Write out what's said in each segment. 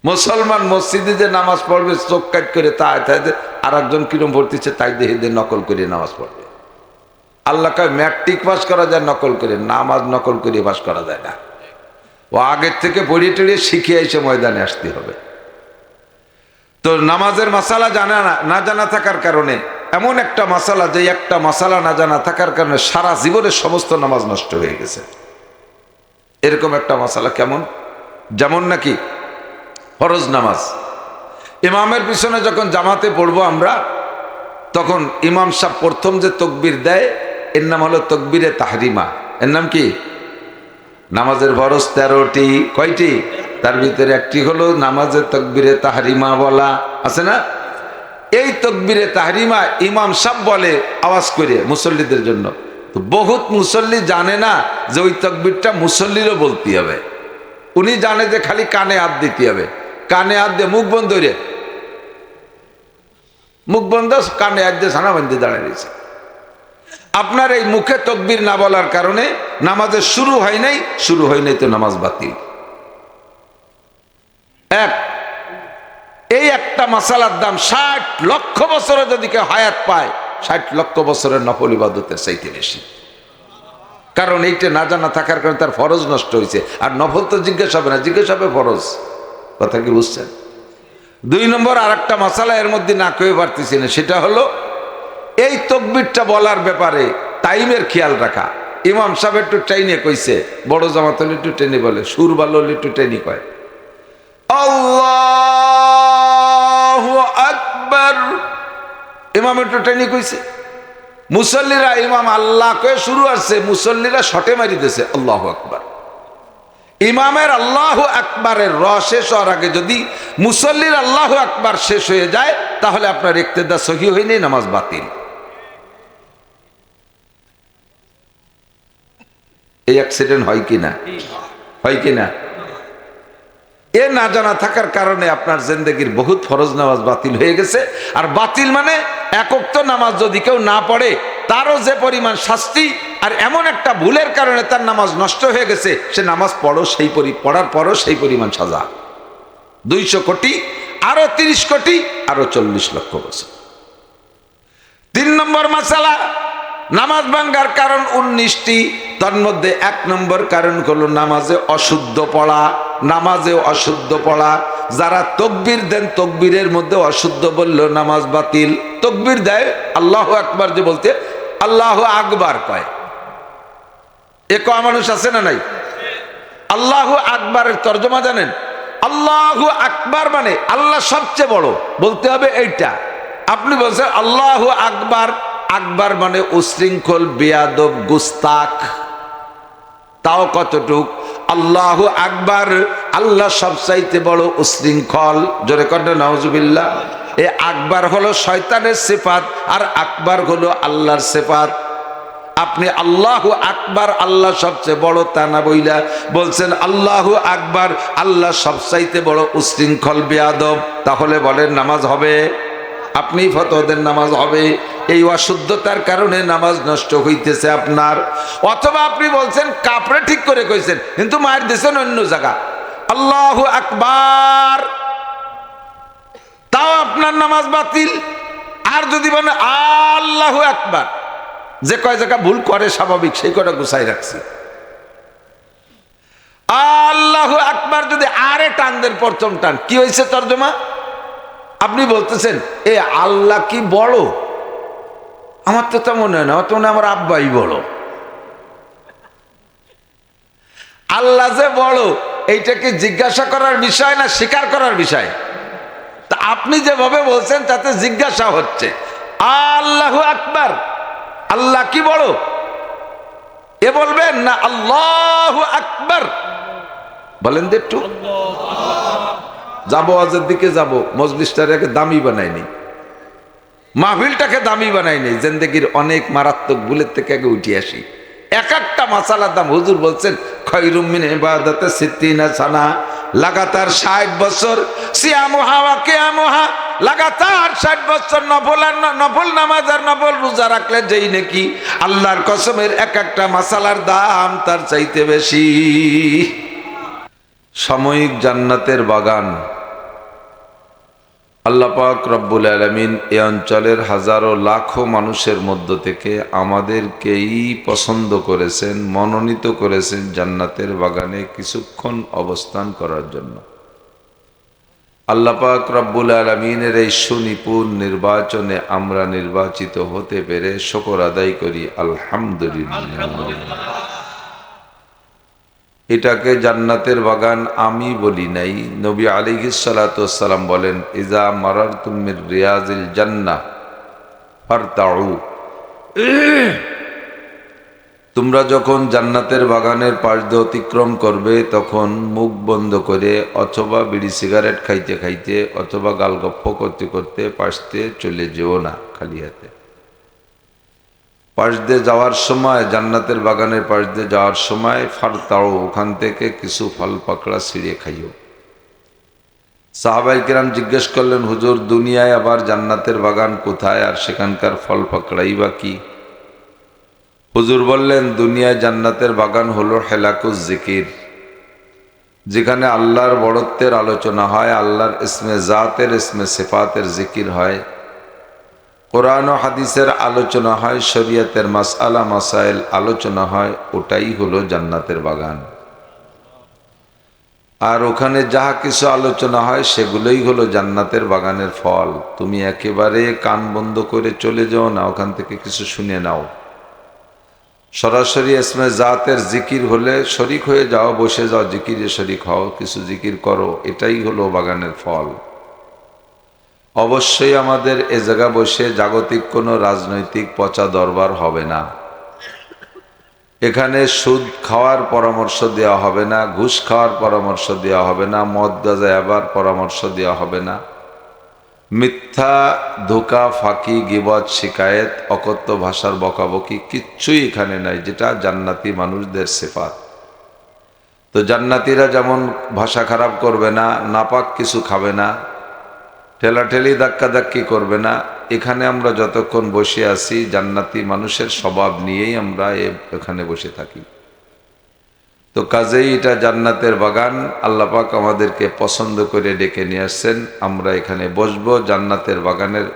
মুসলমান মসজিদে যে নামাজ পড়বে চোখ কাট করে তাই আর একজন কিরম পড়তেছে তাই দেখে নকল করে নামাজ পড়বে। আল্লাহ কয় ম্যাট্রিক পাস করা যায় নকল করে, নামাজ নকল করে পাস করা যায় না। ও আগের থেকে পড়িয়ে টড়িয়ে শিখে এসে ময়দানে আসতে হবে। তো নামাজের মাসালা না জানা থাকার কারণে এমন একটা মাসালা, যে একটা মাসালা না জানা থাকার কারণে সারা জীবনের সমস্ত নামাজ নষ্ট হয়ে গেছে। এরকম একটা মাসালা কেমন? যেমন নাকি ফরজ নামাজ, ইমামের পিছনে যখন জামাতে পড়বো আমরা, তখন ইমাম সাহেব প্রথম যে তকবীর দেয় এর নাম হলো তকবীরে তাহরিমা। এর নাম কি? নামাজের ফরজ 13টি, কয়টি? তার ভিতরে একটি হলো নামাজের তকবীরে তাহরিমা বলা, আছে না? এই তকবীরে তাহরিমা ইমাম সাহেব বলে আওয়াজ করে মুসল্লিদের জন্য। তো বহুত মুসল্লি জানে না যে ওই তকবীরটা মুসল্লিরও বলতে হবে। উনি জানে যে খালি কানে হাত দিতে হবে, কানে হাত দিয়ে মুখ বন্ধ রে, মুখ বন্ধ, কানে হাত দিয়ে ছানা বান্ধে দাঁড়িয়ে রয়েছে। আপনার এই মুখে তকবীর না বলার কারণে নামাজের শুরু হয় নাই তো নামাজ বাতিল। এই একটা মাসালার দাম 60 লক্ষ বছরে যদি কেউ হায়াত পায়, 60 লক্ষ বছরের নফল ইবাদতের চাইতে বেশি। কারণ এইটা না জানা থাকার কারণে তার ফরজ নষ্ট হয়েছে। আর নফল তো জিজ্ঞেস হবে না, জিজ্ঞেস হবে ফরজ। কথা কি বুঝছেন? 2 নম্বর আর একটা মাসালা এর মধ্যে না কেউ পারতেছি না, সেটা হলো এই তকবীরটা বলার ব্যাপারে টাইমের খেয়াল রাখা। ইমাম সাহেব একটু ট্রেনে কইছে, বড় জামাত হলে একটু ট্রেনে বলে, সুর ভালো হলে একটু ট্রেনে কয় আল্লাহু আকবার, ইমাম একটু ট্রেনে কইছে। মুসল্লিরা ইমাম আল্লাহ কয়ে শুরু আসছে, মুসল্লিরা শটে মারি দিয়েছে আল্লাহু আকবার। ইমামের আল্লাহু আকবারের শেষ হওয়ার আগে যদি মুসল্লির আল্লাহু আকবার শেষ হয়ে যায়, তাহলে আপনার ইক্তেদা সহিহ হয়নি, নামাজ বাতিল। এই অ্যাক্সিডেন্ট হয় কিনা? হয় কিনা? এ না জানা থাকার কারণে আপনার জিন্দেগির বহুত ফরজ নামাজ বাতিল হয়ে গেছে। আর বাতিল মানে এক ওয়াক্ত নামাজ যদি কেউ না পড়ে তারও যে পরিমাণ শাস্তি, আর এমন একটা ভুলের কারণে তার নামাজ নষ্ট হয়ে গেছে, সে নামাজ পড়ার পরও সেই পরিমাণ সাজা। 200 কোটি, আরো 30 কোটি, আরো 40 লক্ষ বছর। 3 নম্বর মাসালা, নামাজ ভাঙ্গার কারণ 19টি। তার মধ্যে 1 নম্বর কারণ হলো নামাজে অশুদ্ধ পড়া। নামাজে অশুদ্ধ পড়া, যারা তকবীর দেন তকবীরের মধ্যে অশুদ্ধ বললো নামাজ বাতিল। তকবীর দেয় আল্লাহু আকবার যে বলতে আল্লাহু আকবার কয়, এ কয় মানুষ আছে না নাই? আল্লাহু আকবারের তর্জমা জানেন? আল্লাহু আকবার মানে আল্লাহ সবচেয়ে বড়, বলতে হবে এইটা। আপনি বলছেন আল্লাহু আকবার, আকবার মানে উশৃঙ্খল, বেয়াদব, গুস্তাখ। তাও কতটুক? আল্লাহু আকবার, আল্লাহ সবচাইতে বড় উশৃঙ্খল। জোরে করেন নাউজুবিল্লাহ। এই আকবার হলো শয়তানের সিফাত, আর আকবার হলো আল্লাহর সিফাত। আপনি আল্লাহু আকবার, আল্লাহ সবচেয়ে বড় তা না বইলা বলছেন আল্লাহু আকবার, আল্লাহ সবচাইতে বড় উশৃঙ্খল, বেয়াদব। তাহলে বলেন নামাজ হবে? আপনি ফতোয়া দেন নামাজ হবে। এই অশুদ্ধতার কারণে নামাজ নষ্ট হইতেছে আপনার। অথবা আপনি বলছেন কাপড়ে ঠিক করে কইছেন, কিন্তু মায়ের দিয়েছেন অন্য জায়গা আল্লাহু আকবার, তাও আপনার নামাজ বাতিল। আর যদি বলেন আল্লাহু আকবার, যে কয় জায়গা ভুল করে স্বাভাবিক, সেই কয়টা গুছাই রাখছি। আল্লাহু আকবার যদি আরে টান দেন, প্রথম টান, কি হয়েছে তর্জমা? আপনি বলতেছেন এ আল্লাহ কি বড়? আমার তো তা মনে হয় না, তো আমার আব্বাই বড়। আল্লাহ যে বড় এইটাকে জিজ্ঞাসা করার বিষয় না স্বীকার করার বিষয়? তা আপনি যেভাবে বলছেন তাতে জিজ্ঞাসা হচ্ছে আল্লাহু আকবার, আল্লাহ কি বড় এ বলবেন না আল্লাহু আকবার? বলেন তো একটু। যাবো আজের দিকে যাব, মজলিসটাকে দামি বানায়নি, মাহফিলটাকে দামি বানায়নি, জিন্দেগির অনেক মারাত্মক ভুলের থেকে আগে উঠে আসি। এক একটা মাসালার দাম হুজুর বলছেন খয়রুম মিন ইবাদাতি সিত্তিনা সানা, লাগাতার 60 বছর সিয়ামুহা ওয়া কিয়ামুহা, লাগাতার 60 বছর নফল নামাজ আর নফল রোজা রাখলে যেই নাকি আল্লাহর কসমের এক একটা মাসালার দাম তার চাইতে বেশি। সাময়িক জান্নাতের বাগান আল্লাহ পাক রব্বুল আলামিন এই অঞ্চলের হাজারো লাখো মানুষের মধ্য থেকে আমাদেরকেই পছন্দ করেছেন, মনোনীত করেছেন জান্নাতের বাগানে কিছুক্ষণ অবস্থান করার জন্য। আল্লাহ পাক রব্বুল আলামিনের এই সুনিপুণ নির্বাচনে আমরা নির্বাচিত হতে পেরে শুকর আদায় করি আলহামদুলিল্লাহ। এটাকে জান্নাতের বাগান আমি বলি নাই, নবী আলাইহিস সালাতু ওয়াস সালাম বলেন, ইজা মারারতুম মির রিয়াজিল জান্নাহ ফারতাউ, তোমরা যখন জান্নাতের বাগানের পাশ দিয়ে অতিক্রম করবে তখন মুখ বন্ধ করে অথবা বিড়ি সিগারেট খাইতে খাইতে অথবা গালগপ্প করতে করতে পাশ দিয়ে চলে যেও না খালি হাতে। পাশ দিয়ে যাওয়ার সময়, জান্নাতের বাগানের পাশ দিয়ে যাওয়ার সময় ফারতাও, ওখান থেকে কিছু ফল পাকড়া ছিঁড়ে খাইও। সাহাবায়ে কেরাম জিজ্ঞেস করলেন, হুজুর দুনিয়ায় আবার জান্নাতের বাগান কোথায়, আর সেখানকার ফল পাকড়াই বা কি? হুজুর বললেন, দুনিয়ায় জান্নাতের বাগান হলো হেলাকুজ জিকির, যেখানে আল্লাহর বড়ত্বের আলোচনা হয়, আল্লাহর ইসমে জাতের ইসমে সিফাতের জিকির হয়, কোরআন ও হাদিসের আলোচনা হয়, শরীয়তের মাসআলা মাসাইল আলোচনা হয়, ওটাই হলো জান্নাতের বাগান। আর ওখানে যাহা কিছু আলোচনা হয় সেগুলোই হলো জান্নাতের বাগানের ফল। তুমি একেবারে কান বন্ধ করে চলে যাও না, ওখান থেকে কিছু শুনে নাও। সরাসরি ইসমে জাতের জিকির হলে শরিক হয়ে যাও, বসে যাও, জিকিরে শরিক হও, কিছু জিকির করো, এটাই হলো বাগানের ফল। অবশ্যই আমাদের এ জায়গা বসে জাগতিক কোনো রাজনৈতিক পচা দরবার হবে না। এখানে সুদ খাওয়ার পরামর্শ দেওয়া হবে না, ঘুষ খাওয়ার পরামর্শ দেওয়া হবে না, মদ গাঁজা আবার পরামর্শ দেওয়া হবে না, মিথ্যা ধোঁকা ফাঁকি গীবত শিকায়েত অকথ্য ভাষার বকাবকি কিচ্ছুই এখানে নাই, যেটা জান্নাতি মানুষদের সিফাত। তো জান্নাতিরা যেমন ভাষা খারাপ করবে না, নাপাক কিছু খাবে না, ঠেলাঠেলি ধাক্কাধাক্কি করবে না। এখানে আমরা যতক্ষণ বসে আছি জান্নাতি মানুষের স্বভাব নিয়েই আমরা এখানে বসে থাকি। তো কাজেই এটা জান্নাতের বাগান, আল্লাহ পাক আমাদেরকে পছন্দ করে ডেকে নিয়ে আসছেন, আমরা এখানে বসবো, জান্নাতের বাগানের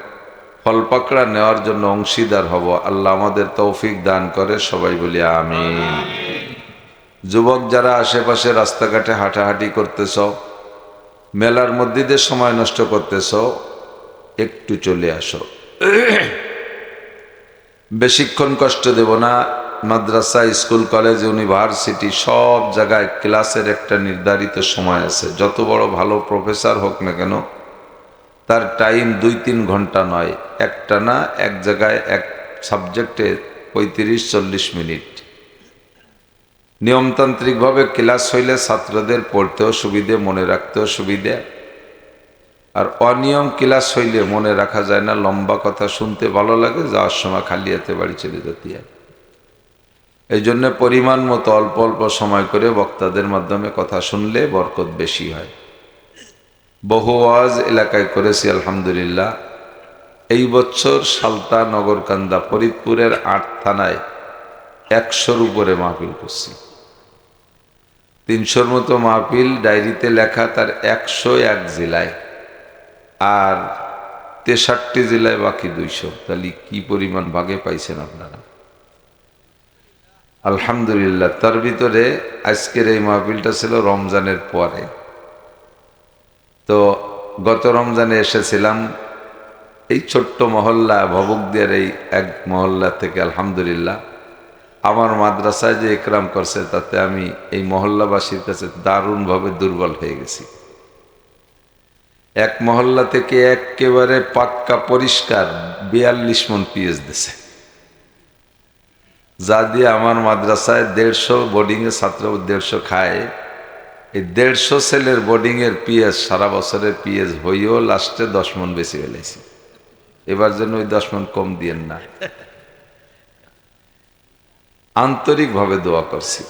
ফল পাকড়া নেওয়ার জন্য অংশীদার হব। আল্লাহ আমাদের তৌফিক দান করে, সবাই বলি আমিন। যুবক যারা আশেপাশে রাস্তাঘাটে হাঁটাহাঁটি করতেছ, মেলার মধ্যে দিয়ে সময় নষ্ট করতেছ, একটু চলে আসো, বেশিক্ষণ কষ্ট দেব না। মাদ্রাসা, স্কুল, কলেজ, ইউনিভার্সিটি সব জায়গায় ক্লাসের একটা নির্ধারিত সময় আছে। যত বড় ভালো প্রফেসর হোক না কেন, তার টাইম 2-3 ঘন্টা নয়, একটা না, এক জায়গায় এক সাবজেক্টে 35-40 মিনিট। নিয়মতান্ত্রিকভাবে ক্লাস হইলে ছাত্রদের পড়তেও সুবিধে, মনে রাখতেও সুবিধে। আর অনিয়ম ক্লাস হইলে মনে রাখা যায় না, লম্বা কথা শুনতে ভালো লাগে, যাওয়ার সময় খালি হাতে বাড়ি চলে যেতে হয়। এই জন্য পরিমাণ মতো অল্প অল্প সময় করে বক্তাদের মাধ্যমে কথা শুনলে বরকত বেশি হয়। বহু ওয়াজ এলাকায় করেছি আলহামদুলিল্লাহ। এই বছর সালতা, নগরকান্দা, ফরিদপুরের 8 থানায় 100-র উপরে মাহফিল করছি। 300-র মতো মাহফিল ডায়েরিতে লেখা, তার 101 জেলায়, আর 63 জেলায় বাকি 200। তাহলে কি পরিমাণ ভাগে পাইছেন আপনারা? আলহামদুলিল্লাহ। তার ভিতরে আজকের এই মাহফিলটা ছিল রমজানের পরে। তো গত রমজানে এসেছিলাম এই ছোট্ট মহল্লা ভবুকদিয়ার এই এক মহল্লা থেকে। আলহামদুলিল্লাহ, আমার মাদ্রাসায় যে ইকরাম করছে তাতে আমি এই মহল্লাবাসীর কাছে দারুণভাবে দুর্বল হয়ে গেছি। এক মহল্লা থেকে একেবারে পাক্কা পরিষ্কার 42 মণ পিএস দিছে, যা দিয়ে আমার মাদ্রাসায় 150 বোর্ডিংয়ের ছাত্র 150 খায়। এই 150 ছেলের বোর্ডিংয়ের পিএস, সারা বছরের পিএস হইও লাস্টে 10 মণ বেশি ফেলেছি। এবার যেন ওই 10 মণ কম দিয়েন না। আন্তরিকভাবে দোয়া করছি,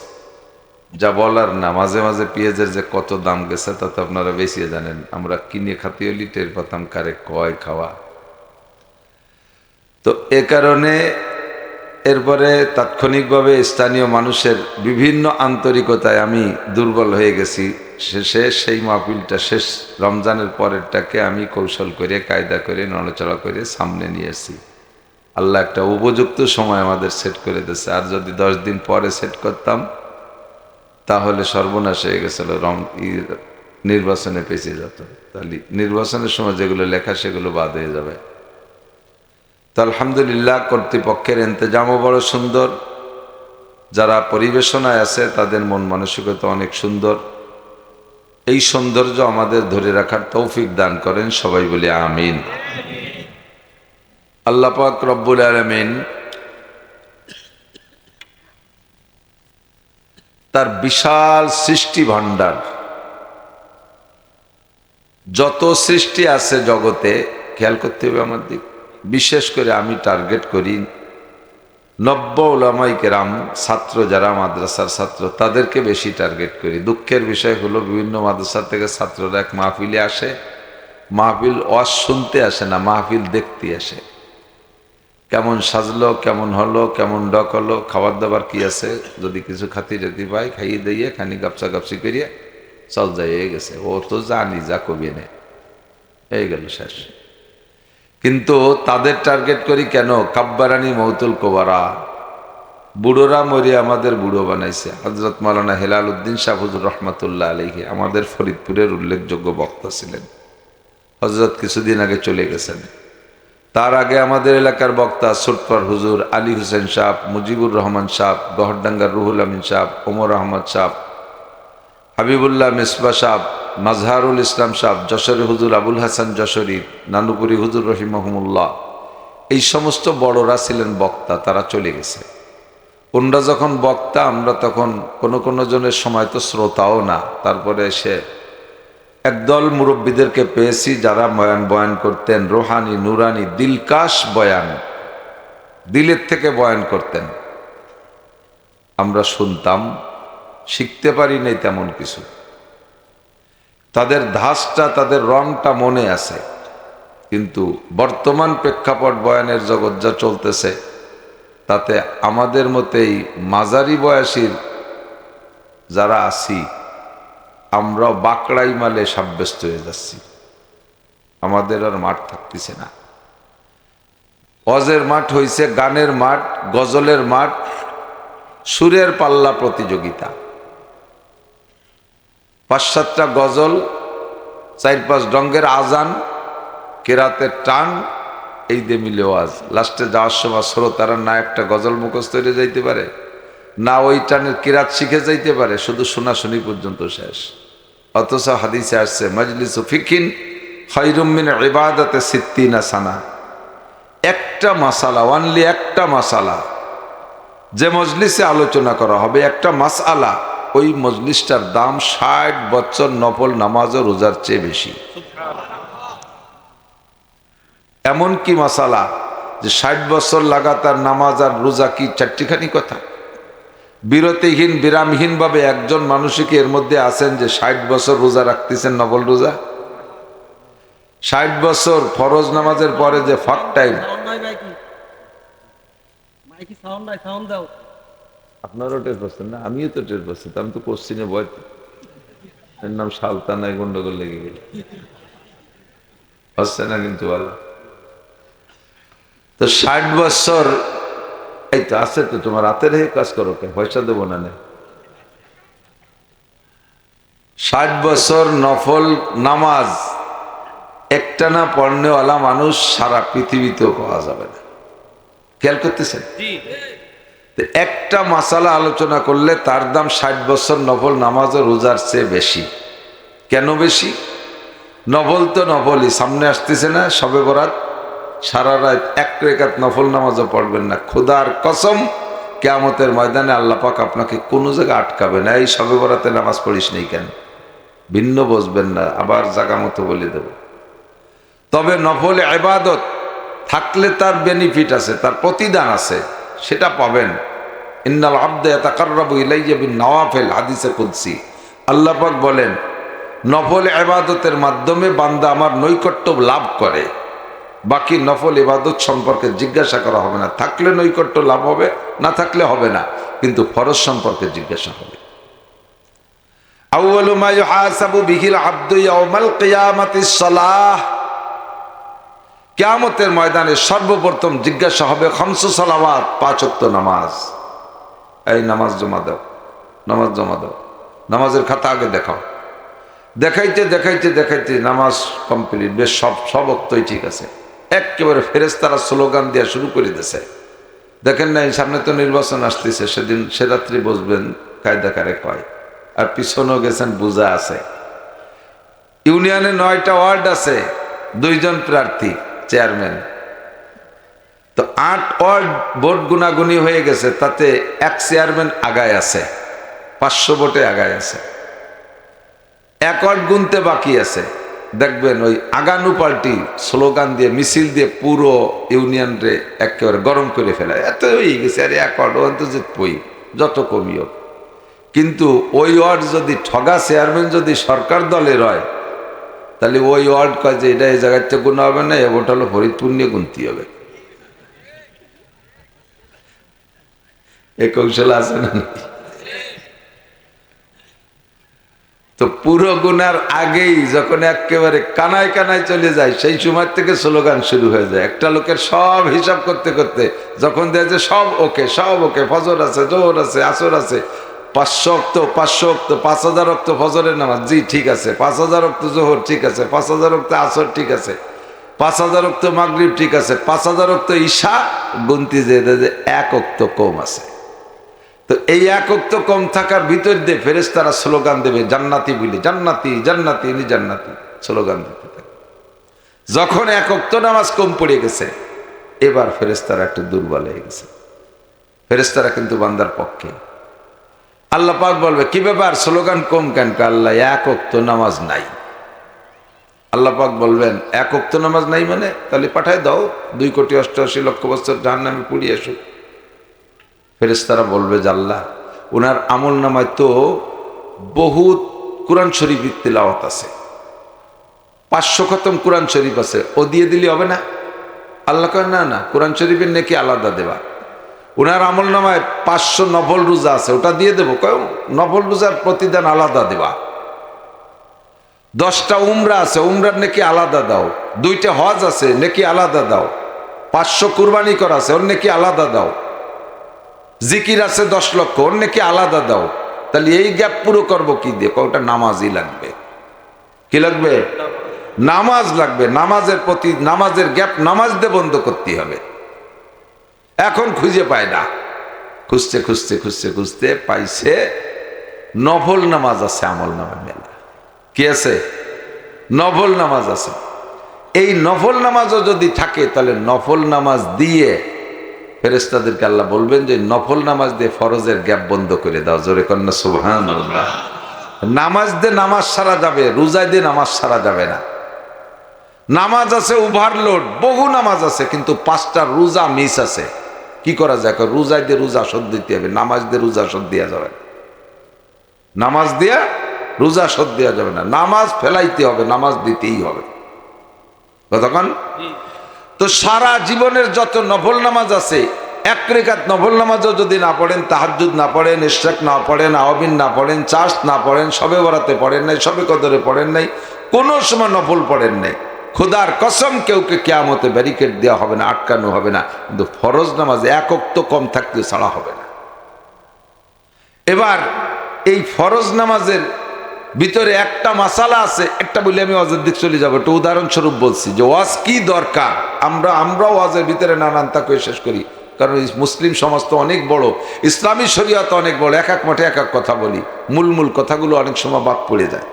যা বলার না। মাঝে মাঝে পেঁয়াজের যে কত দাম গেছে তা তো আপনারা বেশি জানেন। আমরা কিনে খাতে হলি টের পাতাম কারে কয় খাওয়া। তো এ কারণে এরপরে তাৎক্ষণিকভাবে স্থানীয় মানুষের বিভিন্ন আন্তরিকতায় আমি দুর্বল হয়ে গেছি। শেষে সেই মাহফিলটা শেষ রমজানের পরেরটাকে আমি কৌশল করে কায়দা করে নড়াচড়া করে সামনে নিয়ে এসেছি। আল্লাহ একটা উপযুক্ত সময় আমাদের সেট করে দিয়েছে। আর যদি 10 দিন পরে সেট করতাম তাহলে সর্বনাশ হয়ে গেছিল, নির্বাচনে পেছিয়ে যেত। তাহলে নির্বাচনের সময় যেগুলো লেখা সেগুলো বাদ হয়ে যাবে। তো আলহামদুলিল্লাহ কর্তৃপক্ষের ইন্তজামও বড় সুন্দর, যারা পরিবেশনায় আছে তাদের মন মানসিকতা অনেক সুন্দর। এই সৌন্দর্য আমাদের ধরে রাখার তৌফিক দান করেন, সবাই বলি আমিন। আল্লাহ পাক রব্বুল আলামিন তার বিশাল সৃষ্টি ভাণ্ডার, যত সৃষ্টি আছে জগতে, খেয়াল করতে হবে আমার দিক। বিশেষ করে আমি টার্গেট করি নব্য উলামায়ে কেরাম, ছাত্র যারা মাদ্রাসার ছাত্র তাদেরকে বেশি টার্গেট করি। দুঃখের বিষয় হলো বিভিন্ন মাদ্রাসা থেকে ছাত্ররা এক মাহফিলে আসে, মাহফিল ওয়াজ শুনতে আসে না, মাহফিল দেখতে আসে। কেমন সাজলো, কেমন হলো, কেমন ডক হলো, খাবার দাবার কি আছে, যদি কিছু খাতি রেতি পাই খাইয়ে দিয়ে খানি গাপসা গাপসি করিয়ে চল যাই হয়ে গেছে। ও তো জানি যা কবি নে হয়ে গেল শেষ। কিন্তু তাদের টার্গেট করি কেন? কাব্বারানি মৌতুল কোবারা, বুড়োরা মরিয়ে আমাদের বুড়ো বানাইছে। হযরত মাওলানা হেলাল উদ্দিন শাহ হুজুর রহমাতুল্লাহ আলাইহি আমাদের ফরিদপুরের উল্লেখযোগ্য বক্তা ছিলেন। হযরত কিছুদিন আগে চলে গেছেন। তার আগে আমাদের এলাকার বক্তা সুরফার হুজুর, আলী হোসেন সাহ, মুজিবুর রহমান সাহ, গহরডাঙ্গার রুহুল আমিন সাহ, ওমর আহমদ সাহ, হাবিবুল্লাহ মিসবা সাহ, মাজহারুল ইসলাম সাহ, যশোরী হুজুর আবুল হাসান যশোরী, নানুপুরি হুজুর রহিমাহুমুল্লাহ, এই সমস্ত বড়রা ছিলেন বক্তা, তারা চলে গেছে। ওনরা যখন বক্তা, আমরা তখন কোনো জনের সময় তো শ্রোতাও না। তারপরে এসে একদল মুরব্বীদেরকে পেয়েছি যারা বয়ান করতেন, রোহানি নুরানি দিলকাশ বয়ান, দিলের থেকে বয়ান করতেন। আমরা শুনতাম, শিখতে পারি নাই তেমন কিছু। তাদের ধাঁচটা, তাদের রংটা মনে আছে। কিন্তু বর্তমান প্রেক্ষাপট বয়ানের জগৎ যা চলতেছে, তাতে আমাদের মতেই মাঝারি বয়সীর যারা আছি আমরাও বাকড়াই মালে সাব্যস্ত হয়ে যাচ্ছি। আমাদের আর মাঠ থাকতেছে না। ওয়াজের মাঠ হইছে গানের মাঠ, গজলের মাঠ, সুরের পাল্লা প্রতিযোগিতা। 5-7টা গজল, 4-5 ডঙ্গের আজান, কেরাতের টান, এই দিয়ে মিলে ওয়াজ। লাস্টে যাওয়ার সময় শ্রোতারা না একটা গজল মুখস্থ হয়ে যাইতে পারে, না ওই টানের কিরাত শিখে যাইতে পারে, শুধু শোনাশুনি পর্যন্ত শেষ। অথচ হাদিসে আসছে মজলিসু ফিকিন খায়রুম মিন ইবাদাতে সিত্তিনা সানা। একটা মাসালা, অনলি একটা মাসালা যে মজলিসে আলোচনা করা হবে, একটা মাসআলা, ওই মজলিসটার দাম 60 বছর নফল নামাজ ও রোজার চেয়ে বেশি। এমন কি মাসালা যে 60 বছর লাগাতার নামাজ আর রোজা কি চারটিখানি কথা? বিরতিহীন বিরামহীন ভাবে একজন মানুষই কি এর মধ্যে আছেন যে 60 বছর রোজা রাখতেছেন, নফল রোজা? 60 বছর ফরজ নামাজের পরে যে ফাঁক টাইম, আপনারও টের পাচ্ছেন না, আমিও তো টের পাচ্ছি। আমি তো কোশ্চিনে বয়, এর নাম সালতানায় গন্ডগোল লেগে গেল, হচ্ছে না কিন্তু ভালো। তো 60 বছর এই তো আছে, তো তোমার রাতের হে কাজ করো, কে পয়সা দেবো না। 60 বছর নফল নামাজ একটা না পড়নেওয়ালা মানুষ সারা পৃথিবীতেও পাওয়া যাবে না। খেয়াল করতেছেন? একটা মাসালা আলোচনা করলে তার দাম 60 বছর নফল নামাজ ও রোজার চেয়ে বেশি। কেন বেশি? নফল তো নফলই, সামনে আসতেছে না শবে বরাত, সারা রাত 1 রাকাত নফল নামাজও পড়বেন না। খোদার কসম, কিয়ামতের ময়দানে আল্লাহ পাক আপনাকে কোনো জায়গায় আটকাবে না। এই শবে বরাতে নামাজ পড়িস নেই কেন, ভিন্ন বসবেন না, আবার জায়গা মতো বলে দেব। তবে নফল ইবাদত থাকলে তার বেনিফিট আছে, তার প্রতিদান আছে, সেটা পাবেন। ইন্নাল আবদা ইয়াতাকাররাবু ইলাইয়া বিন নওয়াফিল, হাদিসে কুদসি। আল্লাহ পাক বলেন, নফল ইবাদতের মাধ্যমে বান্দা আমার নৈকট্য লাভ করে। বাকি নফল ইবাদত সম্পর্কে জিজ্ঞাসা করা হবে না। থাকলে নৈকট্য লাভ হবে, না থাকলে হবে না, কিন্তু ফরজ সম্পর্কে জিজ্ঞাসা হবে। আউয়ালু মা ইউহাসাবু বিহিল আবদু ইয়াউমাল কিয়ামাতিস সালাহ, কিয়ামতের ময়দানে সর্বপ্রথম জিজ্ঞাসা হবে খামসু সালাওয়াত, 5 ওয়াক্ত নামাজ। এই নামাজ জমা দাও, নামাজ জমা দাও, নামাজের খাতা আগে দেখাও। দেখাইতে দেখাইতে দেখাইতে নামাজ কমপ্লিট, বেশ সব ওয়াক্তই ঠিক আছে। একেবারে ফেরেশতারা স্লোগান দেওয়া শুরু করে দিয়েছে। দেখেন না, সামনে তো নির্বাচন আসতেছে, সেদিন সে রাত্রি বসবেন কায়দা কারে কয়, আর পিছনেও গেছেন বুঝা আছে। ইউনিয়নে 9টা ওয়ার্ড আছে, 2 জন প্রার্থী চেয়ারম্যান, তো 8 ওয়ার্ড ভোট গুনাগুনি হয়ে গেছে, তাতে 1 চেয়ারম্যান আগায় আছে, 500 ভোটে আগায় আছে। 1 ওয়ার্ড গুনতে বাকি আছে। দেখবেন ওই আগানু পার্টি স্লোগান দিয়ে মিছিল দিয়ে পুরো ইউনিয়ন রে একেবারে গরম করে ফেলে। এত হয়ে গেছে, আরে 1 ওয়ার্ড অন্তর্জিত পই যত কমই হোক। কিন্তু ওই ওয়ার্ড যদি ঠগা চেয়ারম্যান যদি সরকার দলের হয়, তাহলে ওই ওয়ার্ড কয় যে এটা এই জায়গাতে গুণা হবে না, এ ভোট হলো ফরিদপুর নিয়ে গুনতে হবে। এ কৌশল আছে না? তো পুরো গুনার আগেই যখন একেবারে কানায় কানায় চলে যায়, সেই সময় থেকে স্লোগান শুরু হয়ে যায়। একটা লোকের সব হিসাব করতে করতে যখন দেখে যে সব ওকে, সব ওকে, ফজর আছে, জোহর আছে, আসর আছে, 500 ওয়াক্ত, 5000 ওয়াক্ত ফজরের নামাজ, জি ঠিক আছে, 5000 ওয়াক্ত জোহর ঠিক আছে, 5000 ওয়াক্ত আসর ঠিক আছে, 5000 ওয়াক্ত মাগরিব ঠিক আছে, 5000 ওয়াক্ত ঈশা, গুনতি যে 1 ওয়াক্ত কম আছে। তো এই 1 ওয়াক্ত কম থাকার ভিতর দিয়ে ফেরেশতারা স্লোগান দেবে জান্নাতি বলে, জান্নাতি জান্নাতি ইনি জান্নাতি, স্লোগান দিতে থাকে। যখন 1 ওয়াক্ত নামাজ কম পড়ে গেছে, এবার ফেরেশতারা একটু দুর্বল হয়ে গেছে। ফেরেশতারা কিন্তু বান্দার পক্ষে। আল্লাহ পাক বলবে কি ব্যাপার, স্লোগান কম কেন? আল্লাহ 1 ওয়াক্ত নামাজ নাই। আল্লাহ পাক বলবেন 1 ওয়াক্ত নামাজ নাই মানে? তাহলে পাঠায় দাও 2,88,00,000 বছর জাহান্নামে পুড়িয়ে আসুক। ফেরেশতারা বলবে যে আল্লাহ, ওনার আমল নামায় তো বহুত কোরআন শরীফ তিলাওয়াত আছে, 500 খতম কোরআন শরীফ আছে, ও দিয়ে দিলে হবে না? আল্লাহ কয় না না, কোরআন শরীফের নাকি আলাদা দেবা। ওনার আমল নামায় 500 নফল রোজা আছে, ওটা দিয়ে দেবো। কয় নফল রোজার প্রতিদান আলাদা দেবা। 10টা উমরা আছে, উমরার নাকি আলাদা দাও। 2টা হজ আছে, নাকি আলাদা দাও। 500 কুরবানি করা আছে, ওর নাকি আলাদা দাও। জিকির আছে 10 লক্ষ, ওর নাকি আলাদা দাও। তাহলে এই গ্যাপ পুরো করবো কি দিয়ে? ওটা নামাজই লাগবে। কি লাগবে? নামাজ লাগবে। নামাজের প্রতি নামাজের গ্যাপ নামাজ দিয়ে বন্ধ করতে হবে। এখন খুঁজে পায় না, খুঁজতে খুঁজতে খুঁজতে খুঁজতে পাইছে নফল নামাজ আছে আমল নামে মেলা। কি আছে? নফল নামাজ আছে। এই নফল নামাজও যদি থাকে, তাহলে নফল নামাজ দিয়ে ফেরেশতাদেরকে আল্লাহ বলবেন যে নফল নামাজ দিয়ে ফরজের গ্যাপ বন্ধ করে দাও। জোরে কন্যা সুবহানাল্লাহ। নামাজ দিয়ে নামাজ সারা যাবে, রোজা দিয়ে নামাজ সারা যাবে না। নামাজ আছে ওভারলোড, বহু নামাজ আছে, কিন্তু 5টা রোজা মিস আছে। কি করা যায়? রোজা দিয়ে রোজা শোধ দিতে হবে, নামাজ দিয়ে রোজা শোধ দেওয়া যাবে না। নামাজ দিয়ে রোজা শোধ দেওয়া যাবে না। নামাজ ফেলাইতে হবে, নামাজ দিতেই হবে। কতক্ষণ? তো সারা জীবনের যত নফল নামাজ আছে, 1 রাকাত নফল নামাজও যদি না পড়েন, তাহাজ্জুদ না পড়েন, ইশরাক না পড়েন, আওয়াবিন না পড়েন, চাষ না পড়েন, শবে বরাতে পড়েন নাই, শবে কদরে পড়েন নাই, কোনো সময় নফল পড়েন নাই, খোদার কসম কেউকে কিয়ামতে ব্যারিকেড দেওয়া হবে না, আটকানো হবে না। কিন্তু ফরজ নামাজ 1 ওয়াক্ত কম থাকতে ছাড়া হবে না। এবার এই ফরজ নামাজের ভিতরে একটা মাসালা আছে, একটা বলে আমি ওয়াজের দিক চলে যাবো। একটা উদাহরণস্বরূপ বলছি যে ওয়াজ কি দরকার। আমরা ওয়াজের ভিতরে নানান তা করে শেষ করি, কারণ মুসলিম সমাজ তো অনেক বড়, ইসলামী শরীয়ত অনেক বড়, এক মাঠে এক কথা বলি, মূল কথাগুলো অনেক সময় বাদ পড়ে যায়।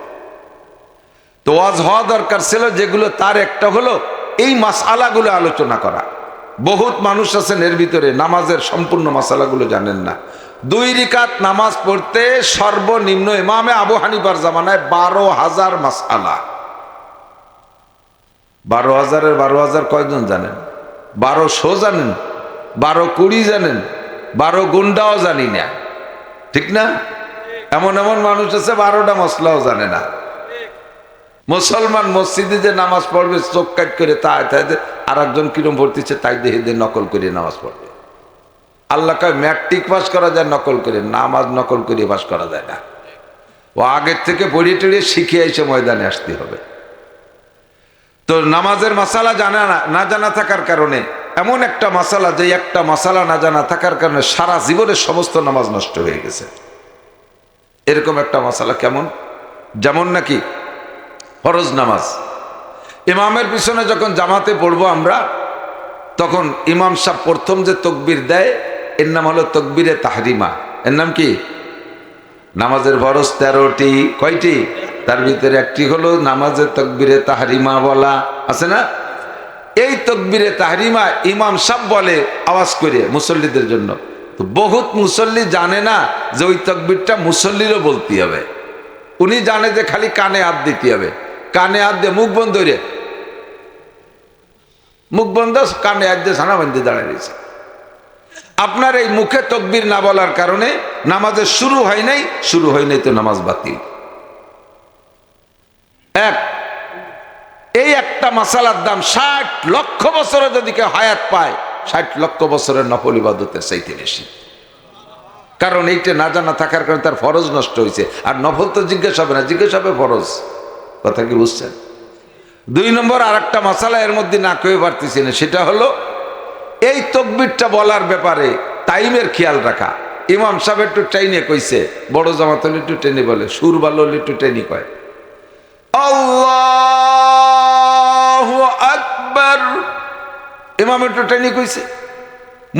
তো ওয়াজ হওয়া দরকার ছিল যেগুলো, তার একটা হলো এই মাসআলাগুলো আলোচনা করা। বহুত মানুষ আছেন এর ভিতরে নামাজের সম্পূর্ণ মাসালাগুলো জানেন না। 2 রাকাত নামাজ পড়তে সর্বনিম্ন ইমামে আবু হানিফার জামানায় 12,000 মাসআলা। 12,000-এর 12,000 কয়জন জানেন? 1200 জানেন, 12-20 জানেন, 12 গুন্ডাও জানি না, ঠিক না? এমন মানুষ আছে 12টা মশলাও জানে না। মুসলমান মসজিদে যে নামাজ পড়বে চোখ কাট করে তাই আর একজন কিরম ভর্তিছে তাই দেখে দিয়ে নকল করে নামাজ পড়বে। আল্লাহ কয় ম্যাট্রিক পাস করা যায় নকল করে, নামাজ নকল করে পাস করা যায় না। ও আগের থেকে পড়িয়ে টড়িয়ে শিখে এসে ময়দানে আসতে হবে। তো নামাজের মাসালা না জানা থাকার কারণে এমন একটা মাসালা, যে একটা মাসালা না জানা থাকার কারণে সারা জীবনের সমস্ত নামাজ নষ্ট হয়ে গেছে। এরকম একটা মাসালা কেমন? যেমন নাকি ফরজ নামাজ, ইমামের পিছনে যখন জামাতে পড়বো আমরা, তখন ইমাম সাহেব প্রথম যে তকবীর দেয় এর নাম হলো তকবীরে তাহরিমা। এর নাম কি? নামাজের ফরজ 13টি, কয়টি? তার ভিতরে একটি হলো নামাজের তকবীরে তাহরিমা বলা, আছে না? এই তকবীরে তাহরিমা ইমাম সাহেব বলে আওয়াজ করে মুসল্লিদের জন্য। তো বহুত মুসল্লি জানে না যে ওই তকবীরটা মুসল্লিরও বলতে হবে। উনি জানে যে খালি কানে হাত দিতে হবে, কানে হাত দিয়ে মুখ বন্ধ রে, মুখ বন্ধ, কানে হাত দিয়ে সানা বান্ধে দাঁড়িয়ে রয়েছে। আপনার এই মুখে তকবীর না বলার কারণে নামাজের শুরু হয় নাই তো নামাজ বাতিল। এই একটা মাসালার দাম 60 লক্ষ বছরে যদি কেউ হায়াত পায়, 60 লক্ষ বছরের নফল ইবাদতের চাইতে বেশি। কারণ এইটা না জানা থাকার কারণে তার ফরজ নষ্ট হয়েছে। আর নফল তো জিজ্ঞেস হবে না, জিজ্ঞেস হবে ফরজ। কথা কি বুঝছেন? 2 নম্বর আর একটা মাসালা এর মধ্যে না কয়ে পারতেছি না, সেটা হলো এই তকবীরটা বলার ব্যাপারে টাইমের খেয়াল রাখা। ইমাম সাহেব একটু ট্রেনে কইছে, বড় জামাত হলে একটু ট্রেনে বলে, সুর ভালো হলে একটু ট্রেনে কয় আল্লাহু আকবার, ইমাম একটু ট্রেনে কইছে।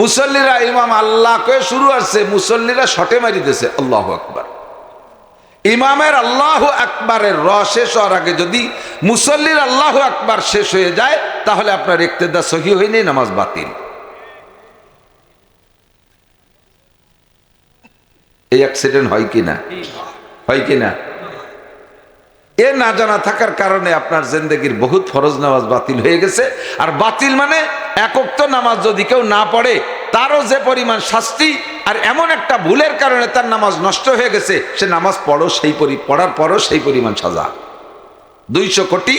মুসল্লিরা ইমাম আল্লাহ কয়ে শুরু আসছে, মুসল্লিরা শটে মারি দিয়েছে আল্লাহু আকবার। ইমামের আল্লাহু আকবারের শেষ হওয়ার আগে যদি মুসল্লির আল্লাহু আকবার শেষ হয়ে যায়, তাহলে আপনার ইক্তেদা সহি হয়নি, নামাজ বাতিল। এই অ্যাক্সিডেন্ট হয় কিনা? হয় কিনা? এ না জানা থাকার কারণে আপনার জিন্দেগির বহুত ফরজ নামাজ বাতিল হয়ে গেছে। আর বাতিল মানে এক ওয়াক্ত নামাজ যদি কেউ না পড়ে তারও যে পরিমাণ শাস্তি, আর এমন একটা ভুলের কারণে তার নামাজ নষ্ট হয়ে গেছে, সে নামাজ পড়ার পরও সেই পরিমাণ সাজা। 200 কোটি,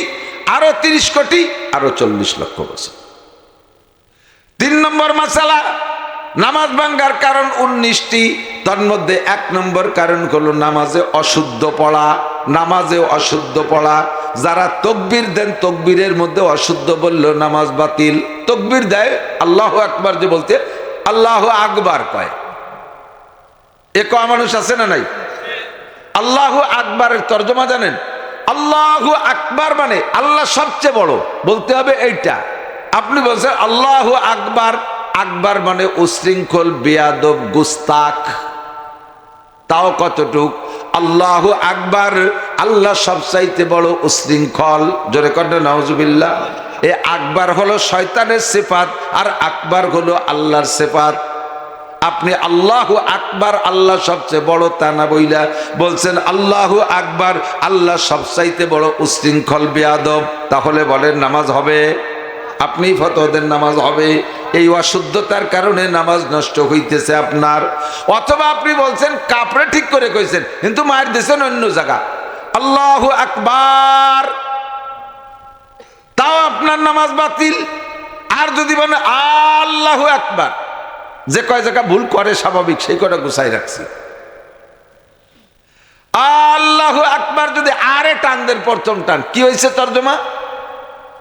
আরো 30 কোটি, আরো 40 লক্ষ বছর। 3 নম্বর মাসালা, নামাজ ভাঙ্গার কারণ 19টি। তার মধ্যে 1 নম্বর কারণ হলো নামাজে অশুদ্ধ পড়া। নামাজে অশুদ্ধ পড়া, যারা তকবীর দেন তকবীরের মধ্যে অশুদ্ধ বলল নামাজ বাতিল। তকবীর দেয় আল্লাহু আকবার, যে বলতে আল্লাহু আকবার কয়, এ কয় মানুষ আছে না নাই? আল্লাহু আকবারের তর্জমা জানেন? আল্লাহু আকবার মানে আল্লাহ সবচেয়ে বড়, বলতে হবে এইটা। আপনি বলছেন আল্লাহু আকবার, আকবার মানে উশৃঙ্খল, বেয়াদব, গুস্তাখ। তাও কতটুক? আল্লাহু আকবার, আল্লাহ সবচাইতে বড় উশৃঙ্খল। জোরে কর নাউজুবিল্লাহ। এ আকবার হলো শয়তানের সিফাত, আর আকবার হলো আল্লাহর সিফাত। আপনি আল্লাহু আকবার, আল্লাহ সবচেয়ে বড় তা না বইলা বলছেন আল্লাহু আকবার, আল্লাহ সবচাইতে বড় উশৃঙ্খল, বেয়াদব। তাহলে বলেন নামাজ হবে? আপনি ফতোয়া দেন নামাজ হবে। এই অশুদ্ধতার কারণে নামাজ নষ্ট হইতেছে আপনার। অথবা আপনি বলছেন কাপড়ে ঠিক করে কইছেন, কিন্তু মায়ের দিয়েছেন অন্য জায়গা আল্লাহু আকবার, তাও আপনার নামাজ বাতিল। আর যদি বলেন আল্লাহু আকবার, যে কয় জায়গা ভুল করে স্বাভাবিক, সেই কটা গুছাই রাখছি। আল্লাহু আকবার যদি আরে টান দেন, প্রথম টান, কি হয়েছে তর্জমা?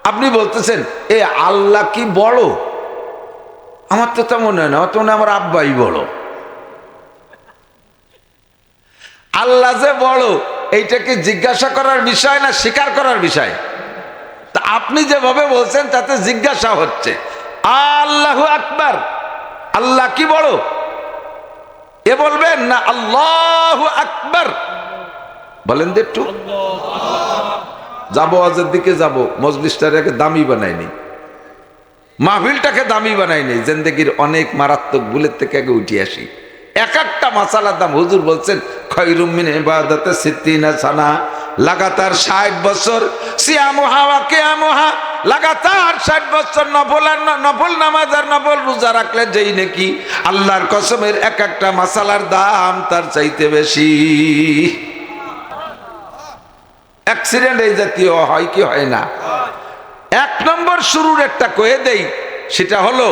আপনি বলতেছেন এ আল্লাহ কি বড়? আমার তো তেমন হয় না, তো আমার আব্বাই বড়। আল্লাহ যে বড় এইটাকে জিজ্ঞাসা করার বিষয় না স্বীকার করার বিষয়? তা আপনি যেভাবে বলছেন তাতে জিজ্ঞাসা হচ্ছে আল্লাহু আকবার, আল্লাহ কি বড় এ বলবেন না আল্লাহু আকবার? বলেন যে একটু যাবো, আজের দিকে যাব, মজলিসটাকে দামি বানায়নি, মাহফিলটাকে দামি বানায়নি, জিন্দেগির অনেক মারাত্মক ভুলের থেকে আগে উঠে আসি। এক একটা মাসালার দাম হুজুর বলছেন খৈরুম মিন ইবাদাতে সিদ্দিনা সানা, লাগাতার 60 বছর সিয়ামুহা ওয়া কিয়ামুহা, লাগাতার 60 বছর নফল নামাজ আর নফল রোজা রাখলে যেই নাকি আল্লাহর কসমের এক একটা মাসালার দাম তার চাইতে বেশি। অ্যাক্সিডেন্ট এই জাতীয় হয় কি হয় না? এক নম্বর শুরুর একটা কয়ে দেই, সেটা হলো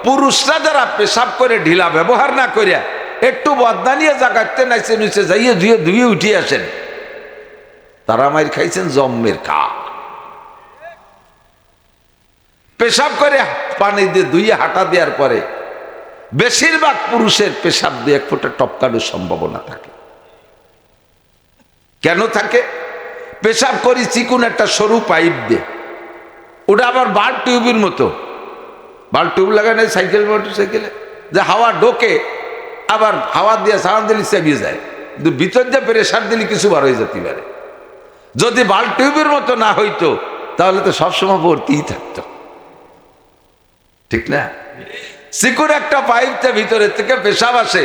পুরুষরা যারা পেশাব করে ঢিলা ব্যবহার না করিয়া একটু বদনা নিয়ে জাগাতে নাইছে নিচে যাইয়ে ধুয়ে ধুয়ে উঠিয়ে আসেন, তারা মাইর খাইছেন জম্মের কা। পেশাব করে পানি দিয়ে ধুইয়ে হাঁটা দেওয়ার পরে বেশিরভাগ পুরুষের পেশাব দিয়ে এক ফোঁটা টপকানোর সম্ভাবনা থাকে। কেন থাকে? পেশাব করি চিকুন একটা সরু পাইপ দিয়ে, ওটা আবার বাল্ব টিউবের মতো, বাল্ব টিউব লাগানো সাইকেল মোটর সাইকেলে যে হাওয়া ঢোকে, আবার হাওয়া দিয়ে সাবান দিলে চেপে যায়, কিন্তু ভিতর দিয়ে প্রেশার দিলে কিছু বার হয়ে যেতে পারে। যদি বাল্ব টিউবের মতো না হইতো তাহলে তো সবসময় ভর্তিই থাকতো, ঠিক না? চিকুন একটা পাইপটা ভিতরে থেকে পেশাব আসে,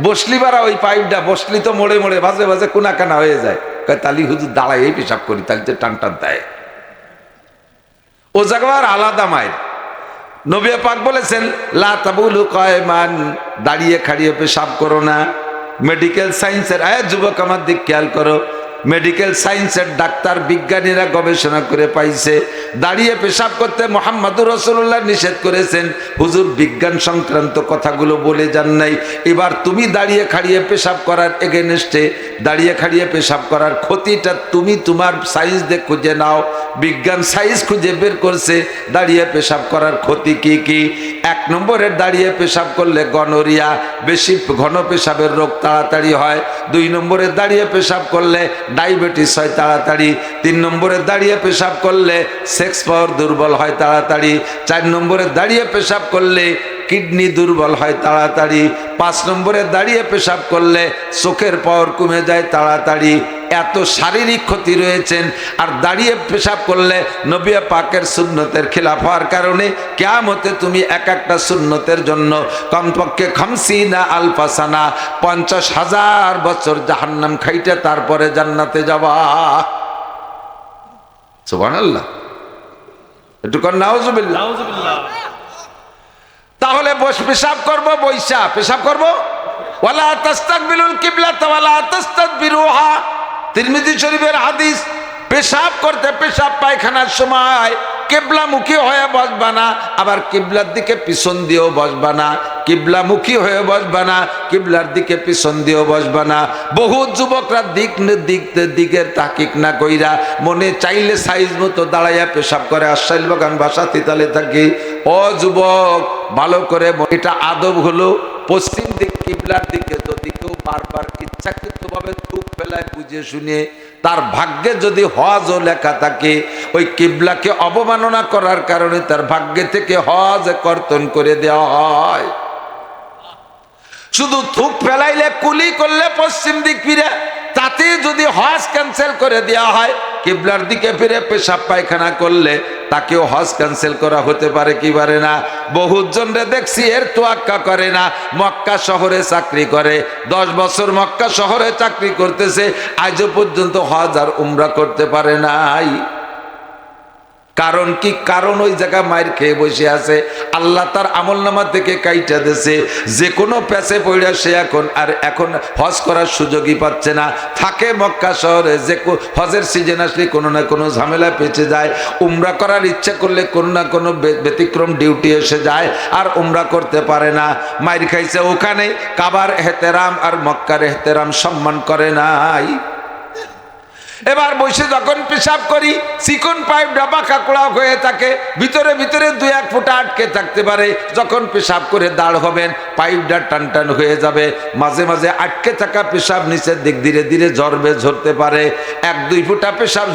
বসলি বারা ওই পাইপটা বসলি তো মোড়ে মোড়ে ভাজে ভাজে কোনা কানা হয়ে যায়, তালি হুজুর দাঁড়ায় এই পেশাব করি, তাহলে তো টান টান দেয়। ও জায়গার আলাদা মায়ের নবী পাক বলেছেন লা তাবুলু কায়মান, দাঁড়িয়ে খাড়িয়ে পেশাব করো না। মেডিকেল সায়েন্সের যুবক আমার দিক খেয়াল করো, মেডিকেল সায়েন্সের ডাক্তার বিজ্ঞানীরা গবেষণা করে পাইছে দাঁড়িয়ে পেশাব করতে মুহাম্মদুর রাসূলুল্লাহ নিষেধ করেছেন। হুজুর বিজ্ঞান সংক্রান্ত কথাগুলো বলে যান নাই। এবার তুমি দাঁড়িয়ে খাড়িয়ে পেশাব করার এগেনস্টে, দাঁড়িয়ে খাড়িয়ে পেশাব করার ক্ষতিটা তুমি তোমার সায়েন্স দিয়ে খুঁজে নাও। বিজ্ঞান সায়েন্স খুঁজে বের করছে দাঁড়িয়ে পেশাব করার ক্ষতি কি কি। এক নম্বরে দাঁড়িয়ে পেশাব করলে গনোরিয়া, বেশি ঘন পেশাবের রোগ তাড়াতাড়ি হয়। দুই নম্বরে দাঁড়িয়ে পেশাব করলে ডায়াবেটিস হয় তাড়াতাড়ি। তিন নম্বরে দাঁড়িয়ে পেশাব করলে সেক্স পাওয়ার দুর্বল হয় তাড়াতাড়ি। চার নম্বরে দাঁড়িয়ে পেশাব করলে কিডনি দুর্বল হয় তাড়াতাড়ি। পাঁচ নম্বরে দাঁড়িয়ে পেশাব করলে চোখের পাওয়ার কমে যায় তাড়াতাড়ি। এত শারীরিক ক্ষতি রয়েছেন। আর দাঁড়িয়ে পেশাব করলে নবী পাকের সুন্নতের খিলাফ হওয়ার কারণে কিয়ামতে তুমি এক একটা সুন্নতের জন্য কমপক্ষে 50 আলফা সানা 50,000 বছর জাহান্নাম খাইতে তারপরে জান্নাতে যাবা। সুবহানাল্লাহ, একটু কর নাউজুবিল্লাহ। তাহলে পেশাব করব, বৈশা পেশাব করব। ওয়ালা তাস্তাকবিলুল কিবলাতা ওয়ালা তাস্তাদবিরুহা, তিরমিজি শরীফের হাদিস। পেশাব করতে, পেশাব পায়খানার সময় কিবলামুখী হয়ে বসবা না, আবার কিবলার দিকে পিছন দিয়েও বসবা না। কিবলামুখী হয়ে বসবা না, কিবলার দিকে পিছন দিয়েও বসবা না। বহু যুবকরা দিকের তাকিক না কইরা মনে চাইলে সাইজ মতো দাঁড়াইয়া পেশাব করে। আশ্রাইল বাগান ভাষা তিতালে থাকি। ও যুবক, ভালো করে, এটা আদব হলো পশ্চিম দিক কিবলার দিকে যদি কেউ বারবার ইচ্ছাকৃতভাবে থুক ফেলায় বুঝে শুনে, তার ভাগ্যে যদি হজও লেখা থাকে, ওই কিবলাকে অবমাননা করার কারণে তার ভাগ্যে থেকে হজ কর্তন করে দেওয়া হয়। শুধু থুক ফেলাইলে কুলি করলে পশ্চিম দিক ফিরে, তাতে যদি হজ ক্যান্সেল করে দেওয়া হয়, কিবলার দিকে ফিরে পেশাব পায়খানা করলে তাকেও হজ ক্যান্সেল করা হতে পারে কি পারে না? বহুত জনরে দেখছি এর তোয়াক্কা করে না। মক্কা শহরে চাকরি করে, 10 বছর মক্কা শহরে চাকরি করতেছে, আজও পর্যন্ত হজ আর উমরা করতে পারে নাই। কারণ কি? কারণ ওই জায়গা মায়ের খেয়ে বসে আছে, আল্লাহ তার আমলনামা থেকে কাইটা দিয়েছে। যে কোনো প্যাসে পড়ে সে এখন হজ করার সুযোগই পাচ্ছে না। থাকে মক্কা শহরে, যে হজের সিজন আসলে কোনো না কোনো ঝামেলা পেঁচে যায়। উমরা করার ইচ্ছা করলে কোনো না কোনো ব্যতিক্রম ডিউটি এসে যায়, আর উমরা করতে পারে না। মায়ের খাইছে ওখানে, কাবার এহতেরাম আর মক্কার এহতেরাম সম্মান করে নাই। এবার বসে যখন পেশাব করি, চিকন পাইপ ডাবা কাকড়া হয়ে থাকে, ভিতরে ভিতরে 2-1 ফুটা আটকে থাকতে পারে। যখন পেশাব করে দাঁড় হবেন, পাইপটা টান টান হয়ে যাবে। মাঝে মাঝে আটকে থাকা পেশাব নিচের দিক ধীরে ধীরে ঝরতে পারে। 1-2 ফুটা পেশাব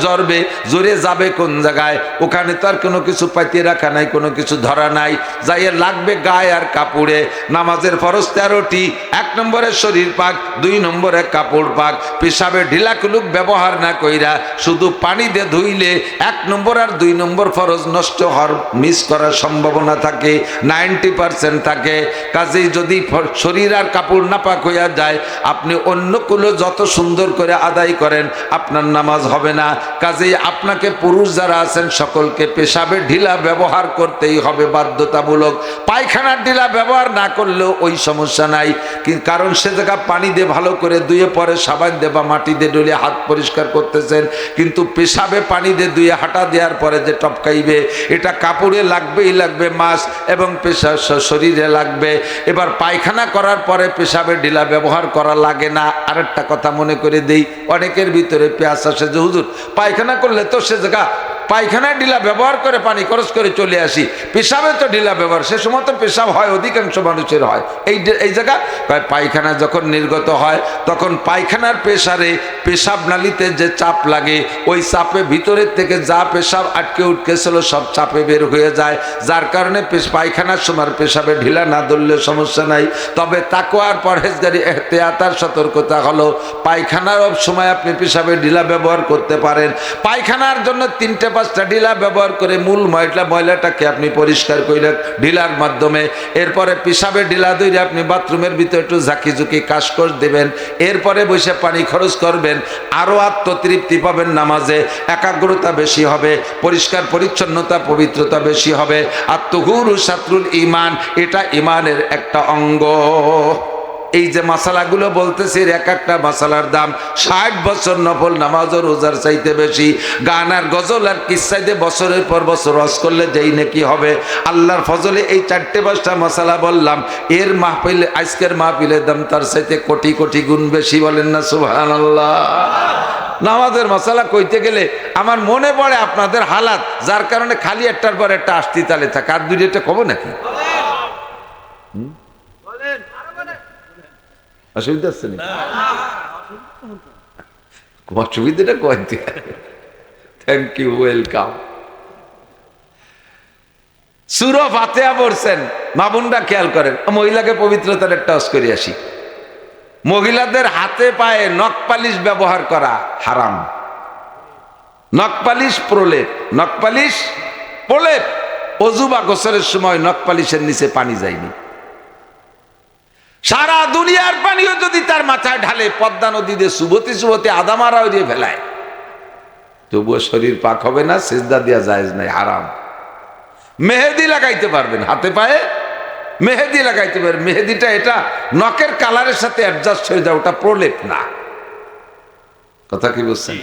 জোরে যাবে কোন জায়গায়? ওখানে তো আর কোনো কিছু পাতিয়ে রাখা নাই, কোনো কিছু ধরা নাই, যাইয়ে লাগবে গায়ে আর কাপড়ে। নামাজের ফরজ 13টি। 1 নম্বরে শরীর পাক, 2 নম্বরে কাপড় পাক। পেশাবে ঢিলা কুলুক ব্যবহার না কইরা শুধু পানি দিয়ে ধুইলে 1 নম্বর আর 2 নম্বর ফরজ নষ্ট হওয়ার, মিস করার সম্ভাবনা থাকে, 90% থাকে। কাজেই যদি শরীর আর কাপড় নাপাক হইয়া যায়, আপনি অন্যগুলো যত সুন্দর করে আদায় করেন, আপনার নামাজ হবে না। কাজেই আপনাকে পুরুষ যারা আছেন সকলকে পেশাবে ঢিলা ব্যবহার করতেই হবে বাধ্যতামূলক। পায়খানার ঢিলা ব্যবহার না করলেও ওই সমস্যা নাই, কারণ সে জায়গা পানি দিয়ে ভালো করে ধুয়ে পরে সাবান দিয়ে বা মাটি দিয়ে ডলে হাত পরিষ্কার করতে করতেছেন, কিন্তু পেশাবে পানি দিয়ে দুই হাঁটা দেওয়ার পরে যে টপকাইবে এটা কাপড়ে লাগবেই লাগবে মাছ, এবং পেশা শরীরে লাগবে। এবার পায়খানা করার পরে পেশাবে ঢিলা ব্যবহার করা লাগে না। আরেকটা কথা মনে করে দেই, অনেকের ভিতরে পেঁয়াজ আসে যে হুজুর পায়খানা করলে তো সে জায়গা পায়খানায় ঢিলা ব্যবহার করে পানি খরচ করে চলে আসি, পেশাবে তো ঢিলা ব্যবহার, সে সময় তো পেশাব হয়, অধিকাংশ মানুষের হয়। এই জায়গা পায়খানা যখন নির্গত হয় তখন পায়খানার প্রেসারে পেশাব নালীতে যে চাপ লাগে, ওই চাপে ভিতরের থেকে যা পেশাব আটকে উঠকেছিল সব চাপে বের হয়ে যায়, যার কারণে পায়খানার সময় পেশাবে ঢিলা না ধরলে সমস্যা নাই। তবে তাকওয়ার পরহেজগারি এহতিয়াতার সতর্কতা হলো পায়খানার সময় আপনি পেশাবে ঢিলা ব্যবহার করতে পারেন। পায়খানার জন্য 3-5টা ঢিলা ব্যবহার করে মূল ময়লাটাকে আপনি পরিষ্কার করে ঢিলার মাধ্যমে, এরপরে পেশাবে ঢিলা ধরে আপনি বাথরুমের ভিতরে একটু ঝাঁকি ঝুঁকি কাজ করে দেবেন, এরপরে বসে পানি খরচ করবেন, আরও আত্মতৃপ্তি পাবেন, নামাজে একাগ্রতা বেশি হবে, পরিষ্কার পরিচ্ছন্নতা পবিত্রতা বেশি হবে। আত্মহুরু শাত্রুল ঈমান, এটা ঈমানের একটা অঙ্গ। এই যে মাসালাগুলো বলতেছি, এক একটা মাসালার দাম 60 বছর নফল নামাজ ও রোজার চাইতে বেশি। গান আর গজল আর কিস্সাইতে বছরের পর বছর হজ করলে যেই নাকি হবে। আল্লাহর ফজলে এই 4-5টা মাসালা বললাম, এর মাহফিলে, আজকের মাহফিলের দাম তার চাইতে কোটি কোটি গুণ বেশি। বলেন না সুবহানাল্লাহ। নামাজের মশালা কইতে গেলে আমার মনে পড়ে আপনাদের হালাত, যার কারণে খালি একটার পর একটা আসতি তালে থাকে। আর দুইটা কব নাকি? অসুবিধা আছে না? অসুবিধাটা কয়েকটি। Thank you, welcome. সূরা ফাতিহা পড়ছেন, মা বোনরা খেয়াল করেন, মহিলাকে পবিত্রতার একটা অস করে আসি। মহিলাদের হাতে পায়ে নখপালিশ ব্যবহার করা হারাম। নখপালিশ প্রলেপ, নখপালিশ প্রলেপ। অজু বা গোসলের সময় নখপালিশের নিচে পানি যায়নি। সারা দুনিয়ার পানিও যদি তার মাথায় ঢালে, পদ্মা নদীতে সুবতি আদামারা দিয়ে ফেলায়, তবুও শরীর পাক হবে না, সিজদা দেওয়া জায়েজ নাই, হারাম। মেহেদি লাগাইতে পারবেন হাতে পায়ে, মেহেদি লাগাইতে পারবেন। মেহেদিটা এটা নখের কালারের সাথে অ্যাডজাস্ট হয়ে যায়, ওটা প্রলেপ না। কথা কি বুঝছেন?